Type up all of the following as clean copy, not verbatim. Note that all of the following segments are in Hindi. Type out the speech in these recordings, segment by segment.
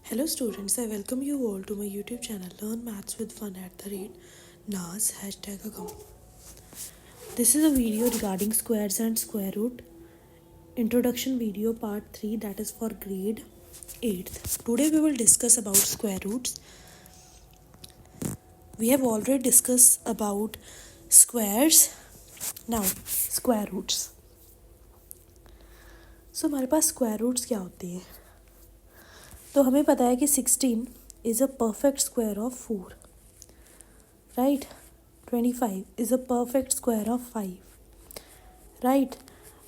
Hello students, I welcome you all to my YouTube channel Learn Maths with Fun @NAS #account. This is a video regarding squares and square root. Introduction video part 3, that is for grade 8th. Today we will discuss about square roots. We have already discussed about squares. Now square roots. So हमारे पास स्क्वायर रूट्स क्या होते हैं? तो हमें पता है कि 16 is a perfect square of 4, right. 25 is a perfect square of 5, right.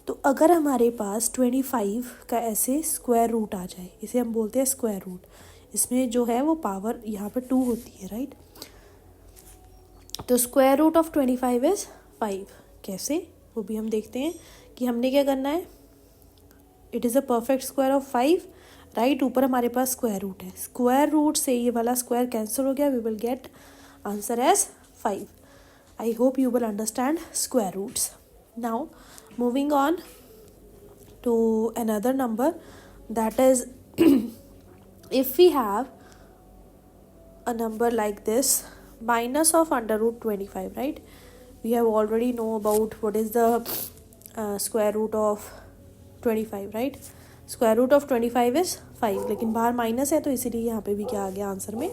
तो अगर हमारे पास 25 का ऐसे स्क्वायर रूट आ जाए, इसे हम बोलते हैं स्क्वायर रूट. इसमें जो है वो पावर यहाँ पे 2 होती है, राइट. तो स्क्वायर रूट ऑफ 25 इज़ 5. कैसे, वो भी हम देखते हैं कि हमने क्या करना है. It is a perfect square of 5, right. ऊपर हमारे पास स्क्वायर रूट है. स्क्वायर रूट से ये वाला स्क्वायर कैंसिल हो गया. We will get answer as 5. I hope you will understand square roots. Now moving on to another number, that is if we have a number like this, minus of under root 25, right. We have already know about what is the square root of 25, right. Square root of 25 is 5, लेकिन बाहर माइनस है तो इसीलिए यहाँ पे भी क्या आ गया आंसर में,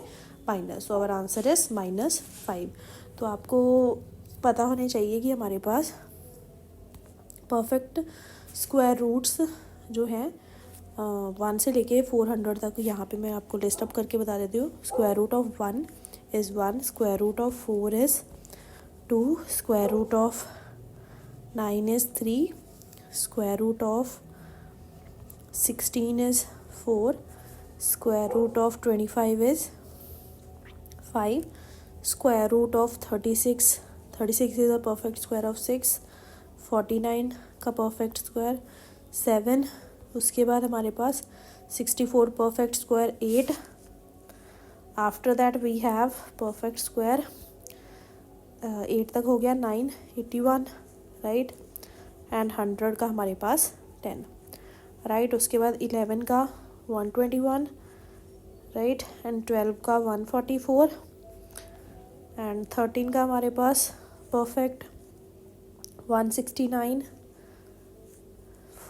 minus. So our answer is -5. तो आपको पता होने चाहिए कि हमारे पास परफेक्ट स्क्वायर रूट्स जो हैं 1 से लेके 400 तक. यहाँ पे मैं आपको लिस्ट अप करके बता देती हूँ. Square root of 1 is 1, square root of 4 is 2, square root of 9 is 3, square root of 16 is 4, square root of 25 is 5, square root of 36 is a perfect square of 6, 49 का perfect square 7. उसके बाद हमारे पास 64 perfect square 8. after that we have perfect square 8 तक हो गया 9, 81, right. and 100 का हमारे पास 10, राइट. उसके बाद 11 का 121, राइट. एंड 12 का 144 एंड 13 का हमारे पास परफेक्ट 169,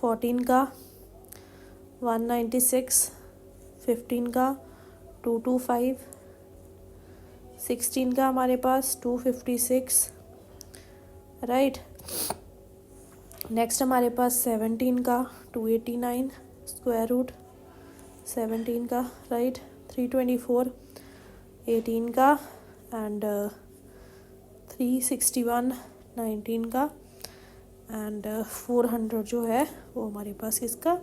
14 का 196, 15 का 225, 16 का हमारे पास 256, राइट. नेक्स्ट हमारे पास 17 का 289, स्क्वायर रूट 17 का, राइट. 324, 18 का एंड 361, 19 का एंड 400 जो है वो हमारे पास इसका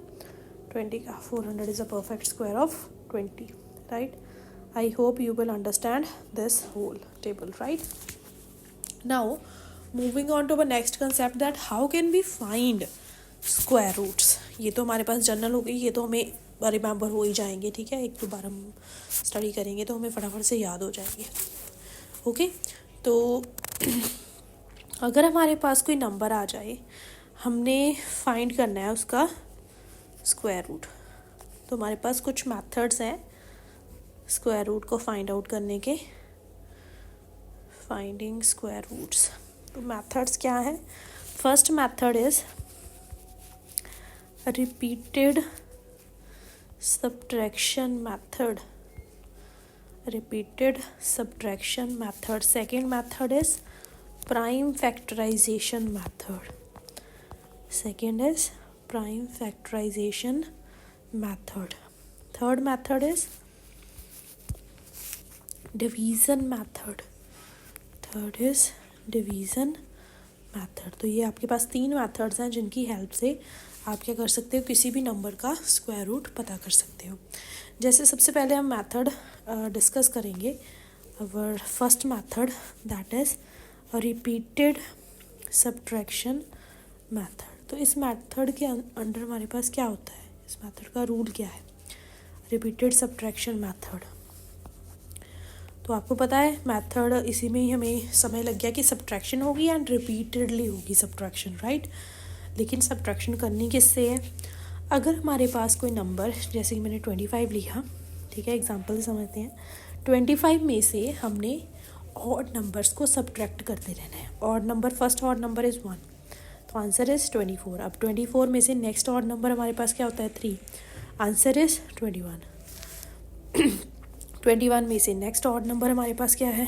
20 का. 400 is a perfect square of 20, right. I hope you will understand this whole table, right. Now moving on to the next concept, that how can we find square roots. ये तो हमारे पास जनरल हो गई, ये तो हमें रिमेंबर हो ही जाएंगे, ठीक है. एक दो बार हम स्टडी करेंगे तो हमें फटाफट से याद हो जाएंगे, ओके. तो अगर हमारे पास कोई नंबर आ जाए, हमने फाइंड करना है उसका स्क्वायर रूट. तो हमारे पास कुछ मेथड्स हैं स्क्वायर रूट को फाइंड आउट करने के. Finding square roots. तो मेथड्स क्या है? First method is repeated subtraction method. Second method is prime factorization method. Third method is division method. तो ये आपके पास 3 मेथड्स हैं जिनकी हेल्प से आप क्या कर सकते हो, किसी भी नंबर का स्क्वायर रूट पता कर सकते हो. जैसे सबसे पहले हम मेथड डिस्कस करेंगे. Our first method, that is repeated subtraction method. तो इस मेथड के अंडर हमारे पास क्या होता है, इस मेथड का रूल क्या है, रिपीटेड सब्ट्रैक्शन मेथड. तो आपको पता है मेथड, इसी में ही हमें समय लग गया कि सब्ट्रैक्शन होगी एंड रिपीटेडली होगी सब्ट्रैक्शन, राइट. लेकिन सब्ट्रैक्शन करनी किससे है? अगर हमारे पास कोई नंबर, जैसे कि मैंने 25 लिया, ठीक है, एग्जाम्पल समझते हैं। 25 में से हमने ऑड नंबर्स को सब्ट्रैक्ट करते रहना है। Odd number, first odd number is 1, तो आंसर इज़ 24। अब 24 में से नेक्स्ट ऑड नंबर हमारे पास क्या होता है 3, आंसर इज़ 21। 21 में से नेक्स्ट ऑड नंबर हमारे पास क्या है,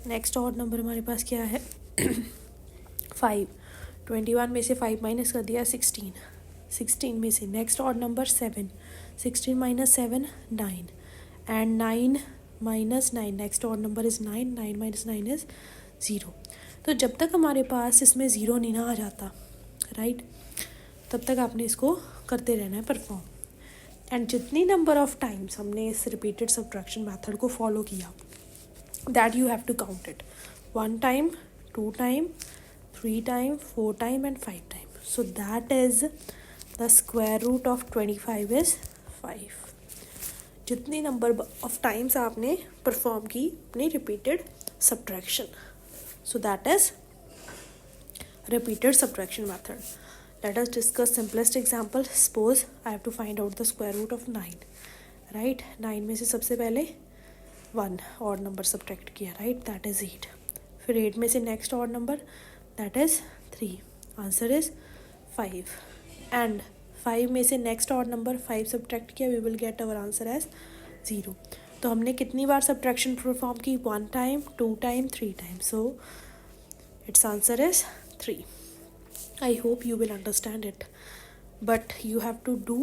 नेक्स्ट ऑड नंबर हमारे पास क्या है 5। 21 में से 5 माइनस कर दिया 16। 16 में से next odd number 7, 16 minus 7 9, and 9 minus 9, next odd number is 9, 9 minus 9 is 0। तो जब तक हमारे पास इसमें ज़ीरो नहीं ना आ जाता, राइट, तब तक आपने इसको करते रहना है परफॉर्म। एंड जितनी नंबर ऑफ टाइम्स हमने इस रिपीटेड सब्ट्रैक्शन मेथड को फॉलो किया, that you have to count it, 1 time, 2 time, 3 time, 4 time and 5 time. So that is the square root of 25 is 5। जितनी नंबर ऑफ टाइम्स आपने परफॉर्म की अपनी repeated subtraction, so that is repeated subtraction method. Let us discuss simplest example. Suppose I have to find out the square root of 9, right? 9 में से सबसे पहले 1 odd number subtract किया, right? That is 8. फिर 8 में से next odd number, that is 3. Answer is 5. And 5 में से next odd number 5 subtract किया, we will get our answer as 0. तो हमने कितनी बार subtraction perform की, 1 time, 2 time, 3 time. So its answer is 3. I hope you will understand it, but you have to do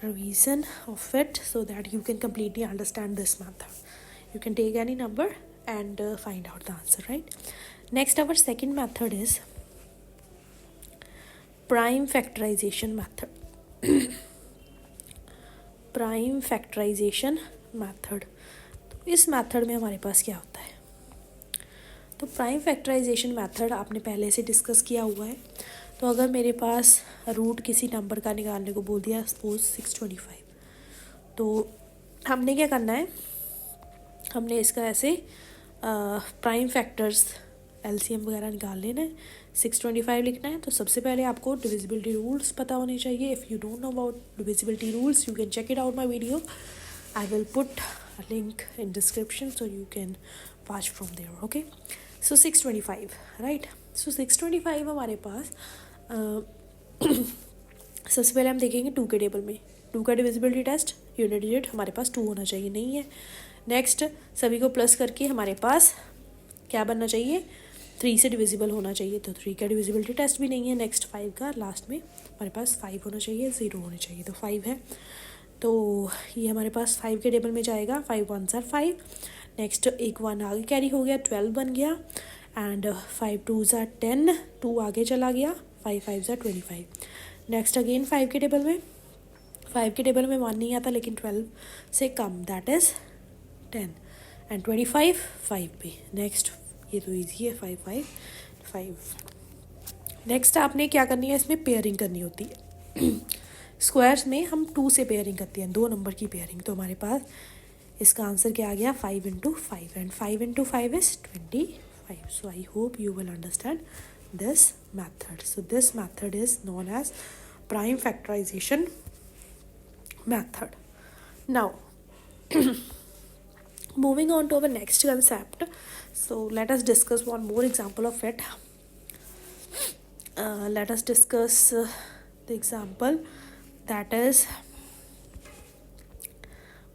revision of it so that you can completely understand this method. You can take any number and find out the answer, right? Next, our second method is prime factorization method. Prime factorization method. तो इस मेथड में हमारे पास क्या होता है, तो प्राइम फैक्टराइजेशन मेथड आपने पहले से डिस्कस किया हुआ है। तो अगर मेरे पास रूट किसी नंबर का निकालने को बोल दिया, सपोज 625, तो हमने क्या करना है, हमने इसका ऐसे प्राइम फैक्टर्स एलसीएम वगैरह निकाल लेना है। 625 लिखना है, तो सबसे पहले आपको डिविजिबिलिटी रूल्स पता होने चाहिए। If you don't know about divisibility rules, you can check it out my video. I will put a link in description so you can watch from there, okay. So 625, right. So 625 हमारे पास सबसे पहले हम देखेंगे 2 के टेबल में। 2 का डिविजिबिलिटी टेस्ट, यूनिट डिजिट हमारे पास 2 होना चाहिए, नहीं है। नेक्स्ट, सभी को प्लस करके हमारे पास क्या बनना चाहिए, 3 से डिविजिबल होना चाहिए, तो 3 का डिविजिबिलिटी टेस्ट भी नहीं है। नेक्स्ट 5 का, लास्ट में हमारे पास 5 होना चाहिए, 0 होने चाहिए, तो 5 है। तो ये हमारे पास 5 के टेबल में जाएगा। 5 1s are 5। नेक्स्ट एक 1 आगे कैरी हो गया, 12 बन गया। एंड 5 2s are 10, 2 आगे चला गया, 5 5s are 25। नेक्स्ट अगेन 5 के टेबल में, 5 के टेबल में 1 नहीं आता, लेकिन 12 से कम, दैट इज़ 10। एंड 25 5 पे। नेक्स्ट ये तो ईजी है, 5 5 5। नेक्स्ट आपने क्या करनी है, इसमें पेयरिंग करनी होती है। स्क्वायर्स में हम 2 से पेयरिंग करते हैं, 2 नंबर की पेयरिंग। तो हमारे पास इसका आंसर क्या आ गया, 5 × 5, and 5 × 5 is 25। So I hope you will understand this method. So this method is known as prime factorization method. Now moving on to our next concept, so let us discuss one more example of it. Let us discuss the example that is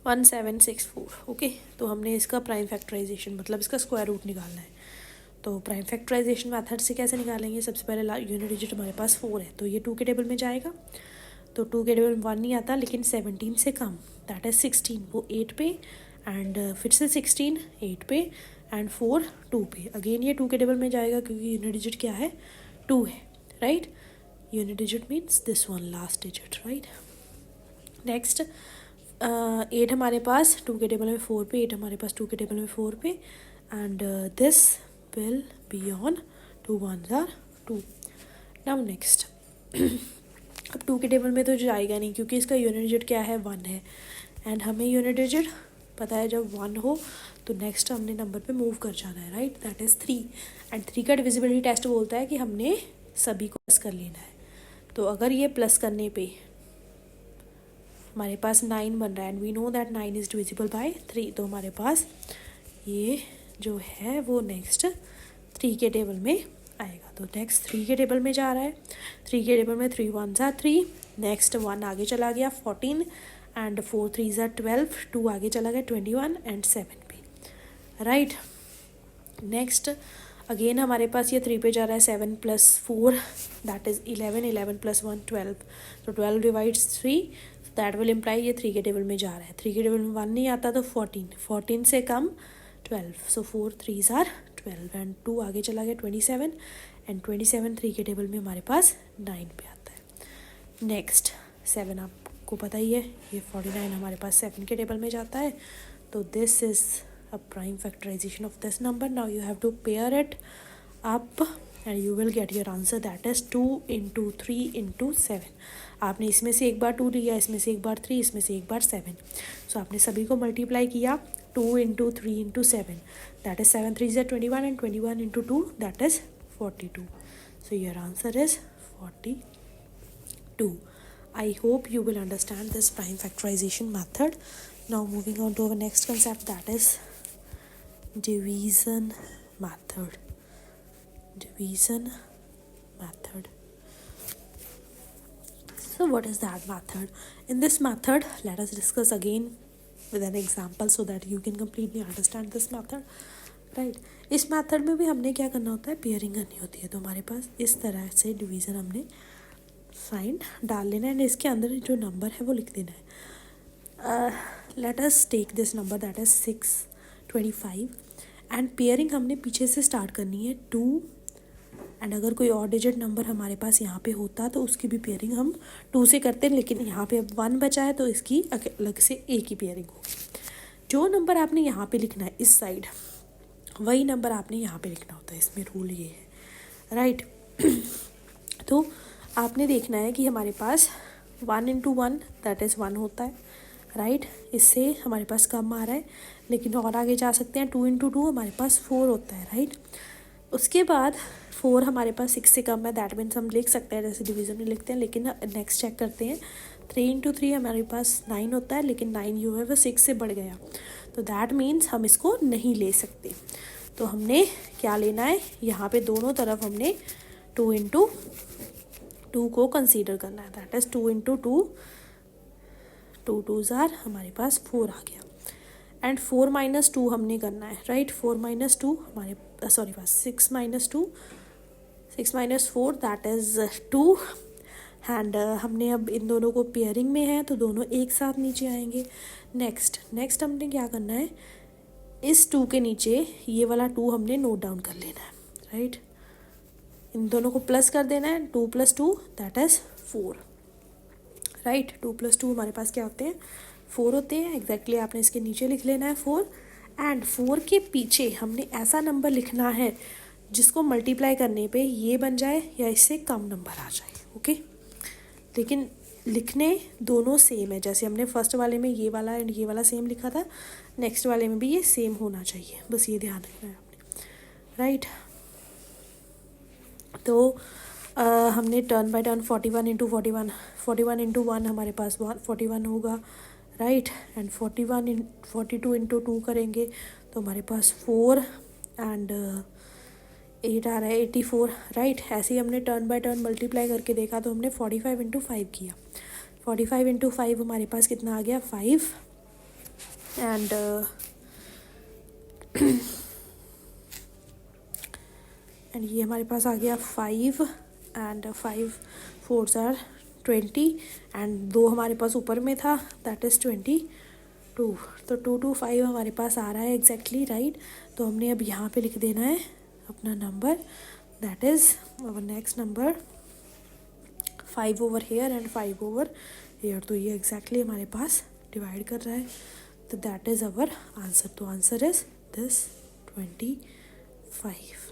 1764. Okay, तो हमने इसका प्राइम फैक्टराइजेशन मतलब इसका स्क्वायर रूट निकालना है। तो प्राइम फैक्टराइजेशन मेथड से कैसे निकालेंगे, सबसे पहले यूनिट डिजिट हमारे पास 4 है, तो ये 2 के टेबल में जाएगा। तो 2 के टेबल में 1 नहीं आता, लेकिन 17 से कम, दैट इज़ 16, वो 8 पे। एंड फिर से 16 8 पे, एंड 4 2 पे। अगेन ये 2 के टेबल में जाएगा, क्योंकि यूनिट डिजिट क्या है, 2 है, right. Unit digit means this one, last digit, right. Next 8 हमारे पास 2 के टेबल में 4 पे, 8 हमारे पास 2 के टेबल में 4 पे, and this will be on 2 1s are 2. Now next अब 2 के टेबल में तो जाएगा नहीं, क्योंकि इसका यूनिट डिजिट क्या है, 1 है। एंड हमें यूनिट डिजिट पता है, जब 1 हो तो नेक्स्ट हमने नंबर पे मूव कर जाना है, राइट, दैट इज़ 3। एंड 3 का डिविजिबिलिटी टेस्ट बोलता है कि हमने सभी को प्लस कर लेना है। तो अगर ये प्लस करने पे हमारे पास 9 बन रहा है and we know that 9 is divisible by 3, तो हमारे पास ये जो है वो नेक्स्ट 3 के टेबल में आएगा। तो नेक्स्ट 3 के टेबल में जा रहा है, 3 के टेबल में 3 1 ज़ा 3, नेक्स्ट 1 आगे चला गया 14 एंड 4 3 ज़ा 12, 2 आगे चला गया 21 एंड 7 पे, राइट। नेक्स्ट अगेन हमारे पास ये 3 पे जा रहा है, 7 + 4 दैट इज़ 11, 11 + 1 12, तो 12 डिवाइड्स 3, दैट विल इम्प्लाई ये 3 के टेबल में जा रहा है। 3 के टेबल में 1 नहीं आता तो 14, 14 से कम 12, सो 4 3 ज़ार 12 एंड 2 आगे चला गया 27 एंड 27 3 के टेबल में हमारे पास 9 पे आता है। नेक्स्ट 7 आपको पता ही है, ये 49 हमारे पास 7 के टेबल में जाता है, तो this is a prime factorization of this number. Now you have to pair it up and you will get your answer, that is 2 into 3 into 7. आपने इसमें से एक बार 2 लिया, इसमें से एक बार 3, इसमें से एक बार 7, सो आपने सभी को मल्टीप्लाई किया 2 into 3 into 7, that is 7 3 is 21 and 21 into 2 that is 42. So your answer is 42. I hope you will understand this prime factorization method. Now moving on to our next concept, that is division method. Division method. So what is that method? In this method, let us discuss again with an example so that you can completely understand this method, right? इस मेथड में भी हमने क्या करना होता है, पेयरिंग करनी होती है। तो हमारे पास इस तरह से डिवीज़न हमने साइन डाल लेना है, इसके अंदर जो नंबर है वो लिख देना है। Let us take this number that is 625 and pairing हमने पीछे से स्टार्ट करनी है 2, एंड अगर कोई और डिजिट नंबर हमारे पास यहाँ पे होता तो उसकी भी पेयरिंग हम 2 से करते हैं, लेकिन यहाँ पे अब 1 बचा है तो इसकी अलग से एक ही पेयरिंग होगी। जो नंबर आपने यहाँ पे लिखना है इस साइड, वही नंबर आपने यहाँ पे लिखना होता है, इसमें रूल ये है, राइट। तो आपने देखना है कि हमारे पास 1 into 1 दैट इज़ 1 होता है, राइट। इससे हमारे पास कम आ रहा है, लेकिन और आगे जा सकते हैं। 2 into 2 हमारे पास 4 होता है, राइट। उसके बाद 4 हमारे पास 6 से कम है, दैट मीन्स हम लिख सकते हैं जैसे डिवीज़न में लिखते हैं, लेकिन नेक्स्ट चेक करते हैं। 3 into 3 हमारे पास 9 होता है, लेकिन 9 जो है वो 6 से बढ़ गया, तो दैट मीन्स हम इसको नहीं ले सकते। तो हमने क्या लेना है, यहाँ पे दोनों तरफ हमने 2 into 2 को कंसीडर करना है, दैट इज़ 2 into 2, 2 2 ज़ार हमारे पास 4 आ गया, एंड 4 - 2 हमने करना है, राइट। 4 - 2 हमारे 6 - 2, 6 - 4 दैट इज़ 2, एंड हमने अब इन दोनों को पेयरिंग में है तो दोनों एक साथ नीचे आएंगे। नेक्स्ट हमने क्या करना है, इस 2 के नीचे ये वाला 2 हमने नोट डाउन कर लेना है, राइट। इन दोनों को प्लस कर देना है, 2 + 2 दैट इज़ 4, राइट। 2 + 2 हमारे पास क्या होते हैं, 4 होते हैं, एग्जैक्टली आपने इसके नीचे लिख लेना है 4, एंड 4 के पीछे हमने ऐसा नंबर लिखना है जिसको मल्टीप्लाई करने पे ये बन जाए या इससे कम नंबर आ जाए, ओके। लेकिन लिखने दोनों सेम है, जैसे हमने फर्स्ट वाले में ये वाला एंड ये वाला सेम लिखा था, नेक्स्ट वाले में भी ये सेम होना चाहिए, बस ये ध्यान रखना है आपने, राइट। तो हमने turn by turn 41 into 41, 41 into 1 हमारे पास 41 होगा, राइट, एंड 42 into 2 करेंगे तो हमारे पास 4 एंड 8 आ रहा है, 84, राइट। ऐसे ही हमने टर्न बाय टर्न मल्टीप्लाई करके देखा तो हमने 45 into 5 किया, 45 into 5 हमारे पास कितना आ गया, 5, एंड ये हमारे पास आ गया 5, एंड 5 4s are 20, एंड 2 हमारे पास ऊपर में था दैट इज़ 22, तो 225 हमारे पास आ रहा है एग्जैक्टली, राइट। तो हमने अब यहाँ पे लिख देना है अपना number, that is our next number 5 over here and 5 over here, तो ये एग्जैक्टली हमारे पास डिवाइड कर रहा है, तो दैट इज़ अवर आंसर। तो answer is this 25.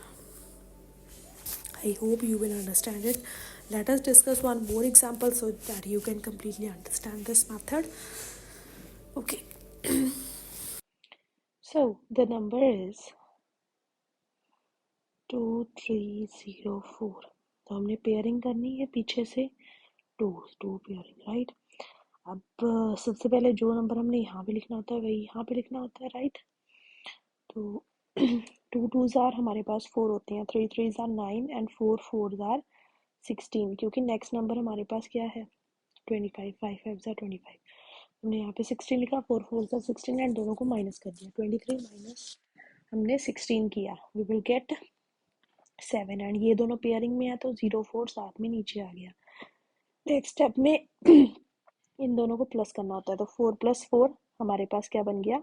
I hope you will understand it. Let us discuss one more example so that you can completely understand this method. Okay. So the number is 2304. तो हमने पेयरिंग करनी है पीछे से, टू टू पेयरिंग, राइट। अब सबसे पहले जो नंबर हमने यहाँ पे लिखना होता है वही यहाँ पे लिखना होता है, राइट। तो टू टूज आर हमारे पास 4 होते हैं, three threes are 9 and four fours are 16, क्योंकि नेक्स्ट नंबर हमारे पास क्या है 25, 5 5 आर 25। हमने यहाँ पे 16 लिखा, 4 4 आर 16 एंड दोनों को माइनस कर दिया, 23 माइनस हमने 16 किया, वी विल गेट 7। एंड ये दोनों पेयरिंग में है तो 0 4 साथ में नीचे आ गया। नेक्स्ट स्टेप में इन दोनों को प्लस करना होता है, तो 4 + 4 हमारे पास क्या बन गया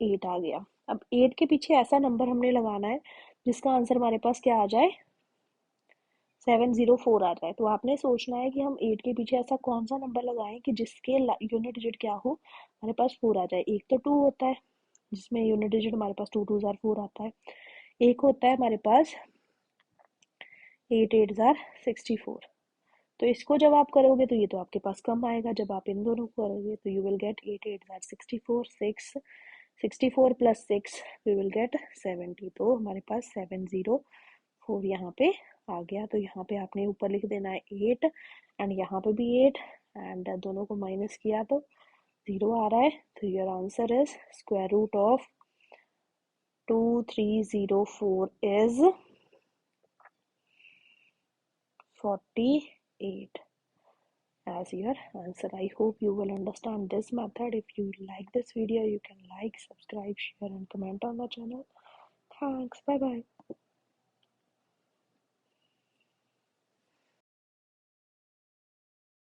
8 आ गया। अब 8 के पीछे ऐसा नंबर हमने लगाना है जिसका आंसर हमारे पास क्या आ जाए 704 आ जाए। तो आपने सोचना है कि हम 8 के पीछे ऐसा कौन सा नंबर लगाएं कि जिसके यूनिट डिजिट क्या हो हमारे पास 4 आ जाए। एक तो 2 होता है जिसमें यूनिट डिजिट हमारे पास 2 2 4 आता है, एक होता है हमारे पास 8 8 64। तो इसको जब आप करोगे तो ये तो आपके पास कम आएगा, जब आप इन दोनों को करोगे तो you will get 8 8 64, 6 64 + 6 we will get 70। तो हमारे पास 704 यहाँ पे आ गया। तो यहाँ पे आपने ऊपर लिख देना है 8 एंड यहाँ पे भी 8 एंड दोनों को माइनस किया तो 0 आ रहा है। तो your answer is square root of 2304 is 48 as your answer. I hope you will understand this method. If you like this video, you can like, subscribe, share and comment on the channel. Thanks. Bye bye.